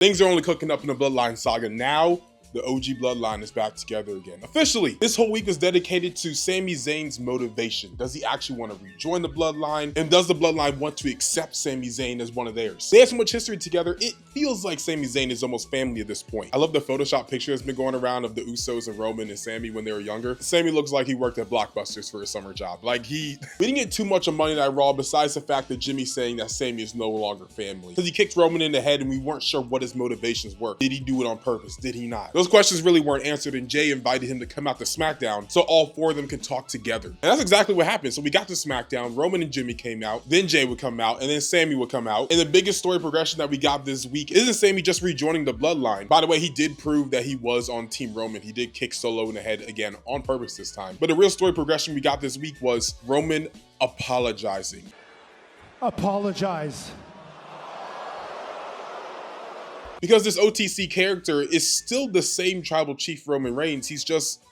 Things are only cooking up in the Bloodline saga now. The OG Bloodline is back together again. Officially, this whole week was dedicated to Sami Zayn's motivation. Does he actually want to rejoin the Bloodline? And does the Bloodline want to accept Sami Zayn as one of theirs? They have so much history together, it feels like Sami Zayn is almost family at this point. I love the Photoshop picture that's been going around of the Usos and Roman and Sami when they were younger. Sami looks like he worked at Blockbusters for a summer job. Like we didn't get too much on Monday Night Raw besides the fact that Jimmy's saying that Sami is no longer family. Because he kicked Roman in the head and we weren't sure what his motivations were. Did he do it on purpose? Did he not? Those questions really weren't answered, and Jay invited him to come out to SmackDown so all four of them could talk together. And that's exactly what happened. So we got to SmackDown, Roman and Jimmy came out, then Jay would come out, and then Sami would come out. And the biggest story progression that we got this week isn't Sami just rejoining the Bloodline. By the way, he did prove that he was on Team Roman. He did kick Solo in the head again on purpose this time. But the real story progression we got this week was Roman apologizing. Apologize. Because this OTC character is still the same tribal chief Roman Reigns, he's just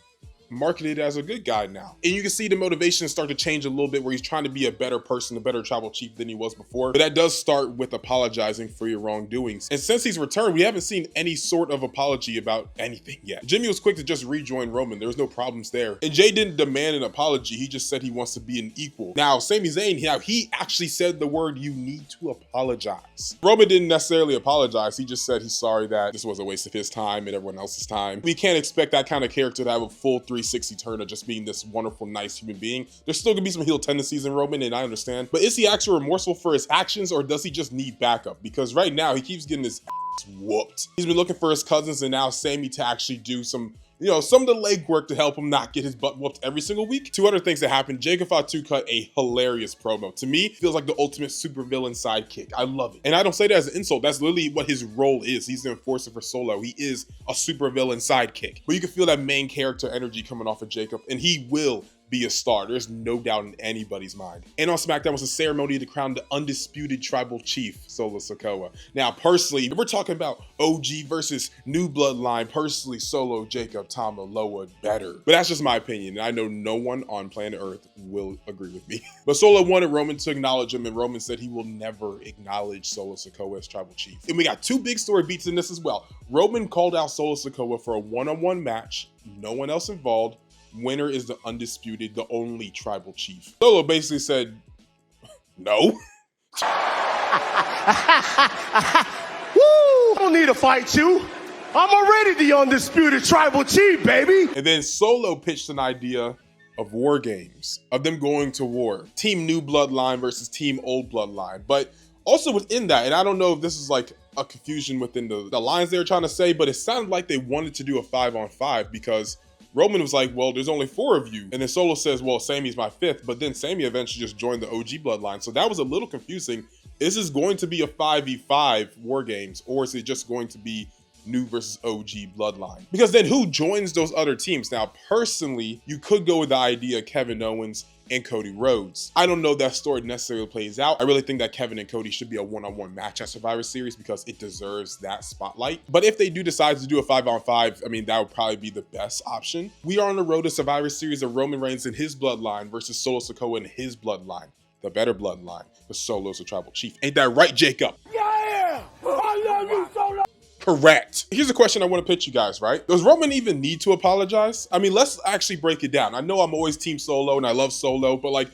marketed as a good guy now. And you can see the motivation start to change a little bit where he's trying to be a better person, a better tribal chief than he was before. But that does start with apologizing for your wrongdoings. And since he's returned, we haven't seen any sort of apology about anything yet. Jimmy was quick to just rejoin Roman. There was no problems there. And Jay didn't demand an apology. He just said he wants to be an equal. Now, Sami Zayn, he actually said the word, you need to apologize. Roman didn't necessarily apologize. He just said he's sorry that this was a waste of his time and everyone else's time. We can't expect that kind of character to have a full 360 turn of just being this wonderful, nice human being. There's still gonna be some heel tendencies in Roman, and I understand. But is he actually remorseful for his actions, or does he just need backup? Because right now, he keeps getting his ass whooped. He's been looking for his cousins and now Sami to actually do some of the legwork to help him not get his butt whooped every single week. Two other things that happened. Jacob Fatu cut a hilarious promo. To me, feels like the ultimate supervillain sidekick. I love it. And I don't say that as an insult. That's literally what his role is. He's the enforcer for Solo. He is a supervillain sidekick. But you can feel that main character energy coming off of Jacob, and he will be a star. There's no doubt in anybody's mind. And on SmackDown was a ceremony to crown the undisputed tribal chief, Solo Sikoa. Now, personally, if we're talking about OG versus new bloodline, personally, Solo, Jacob, Tama, Loa, better. But that's just my opinion, and I know no one on planet Earth will agree with me. But Solo wanted Roman to acknowledge him, and Roman said he will never acknowledge Solo Sikoa as tribal chief. And we got two big story beats in this as well. Roman called out Solo Sikoa for a one-on-one match, no one else involved. Winner is the undisputed, the only tribal chief. Solo basically said, no. Woo! I don't need to fight you. I'm already the undisputed tribal chief, baby. And then Solo pitched an idea of war games, of them going to war. Team New Bloodline versus Team Old Bloodline. But also within that, and I don't know if this is like a confusion within the lines they were trying to say, but it sounded like they wanted to do a 5-on-5 because Roman was like, well, there's only 4 of you. And then Solo says, well, Sami's my 5th. But then Sami eventually just joined the OG Bloodline. So that was a little confusing. Is this going to be a 5v5 War Games, or is it just going to be New versus OG Bloodline? Because then who joins those other teams? Now, personally, you could go with the idea of Kevin Owens and Cody Rhodes. I don't know if that story necessarily plays out. I really think that Kevin and Cody should be a one-on-one match at Survivor Series because it deserves that spotlight. But if they do decide to do a 5-on-5, I mean, that would probably be the best option. We are on the road to Survivor Series of Roman Reigns and his bloodline versus Solo Sikoa and his bloodline. The better bloodline, because Solo's a tribal chief. Ain't that right, Jacob? Yeah! I love you, Solo! Correct. Here's a question I want to pitch you guys, right? Does Roman even need to apologize? I mean, let's actually break it down. I know I'm always Team Solo and I love Solo, but like,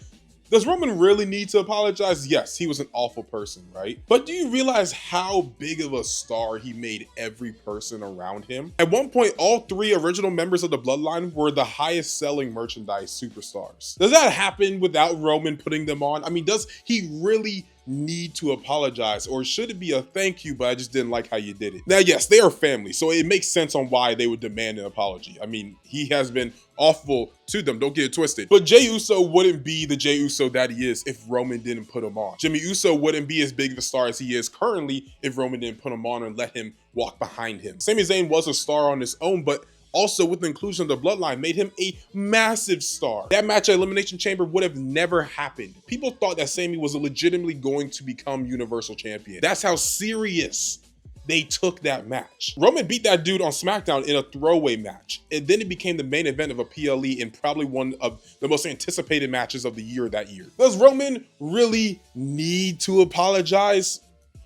does Roman really need to apologize? Yes, he was an awful person, right? But do you realize how big of a star he made every person around him? At one point, all 3 original members of the Bloodline were the highest selling merchandise superstars. Does that happen without Roman putting them on? I mean, does he really need to apologize, or should it be a thank you, but I just didn't like how you did it? Now, yes, they are family, so it makes sense on why they would demand an apology. I mean, he has been awful to them, don't get it twisted. But Jey Uso wouldn't be the Jey Uso that he is if Roman didn't put him on. Jimmy Uso wouldn't be as big of a star as he is currently if Roman didn't put him on and let him walk behind him. Sami Zayn was a star on his own, but also with the inclusion of the Bloodline made him a massive star. That match at Elimination Chamber would have never happened. People thought that Sami was legitimately going to become Universal Champion. That's how serious they took that match. Roman beat that dude on SmackDown in a throwaway match, and then it became the main event of a PLE and probably one of the most anticipated matches of the year that year. Does Roman really need to apologize?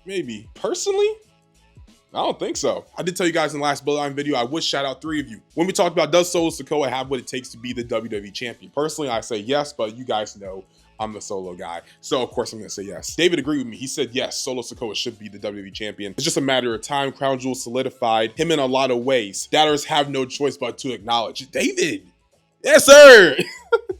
Maybe. Personally, I don't think so. I did tell you guys in the last Bloodline video, I would shout out 3 of you. When we talked about, does Solo Sikoa have what it takes to be the WWE champion? Personally, I say yes, but you guys know I'm the Solo guy. So of course I'm gonna say yes. David agreed with me. He said yes, Solo Sikoa should be the WWE champion. It's just a matter of time. Crown Jewel solidified him in a lot of ways. Doubters have no choice but to acknowledge. David! Yes, sir!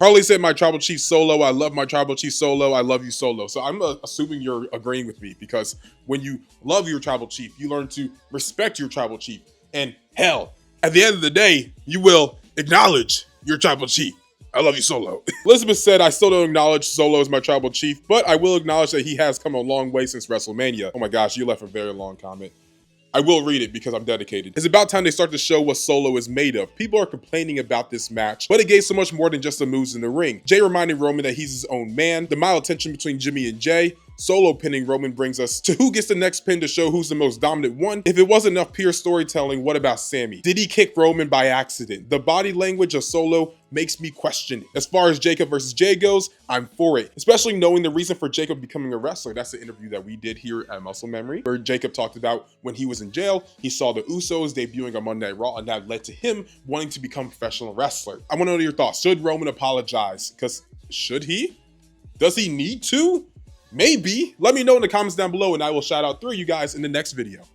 Harley said my tribal chief Solo. I love my tribal chief Solo. I love you, Solo. So I'm assuming you're agreeing with me, because when you love your tribal chief, you learn to respect your tribal chief. And hell, at the end of the day, you will acknowledge your tribal chief. I love you, Solo. Elizabeth said, I still don't acknowledge Solo as my tribal chief, but I will acknowledge that he has come a long way since WrestleMania. Oh my gosh, you left a very long comment. I will read it because I'm dedicated. It's about time they start to show what Solo is made of. People are complaining about this match, but it gave so much more than just the moves in the ring. Jay reminding Roman that he's his own man. The mild tension between Jimmy and Jay. Solo pinning Roman brings us to who gets the next pin to show who's the most dominant one. If it wasn't enough pure storytelling, what about Sami? Did he kick Roman by accident? The body language of Solo makes me question it. As far as Jacob versus Jay goes, I'm for it, especially knowing the reason for Jacob becoming a wrestler. That's the interview that we did here at Muscle Memory, where Jacob talked about when he was in jail, he saw the Usos debuting on Monday Night Raw, and that led to him wanting to become a professional wrestler. I want to know your thoughts. Should Roman apologize? Because should he? Does he need to? Maybe. Let me know in the comments down below, and I will shout out 3 of you guys in the next video.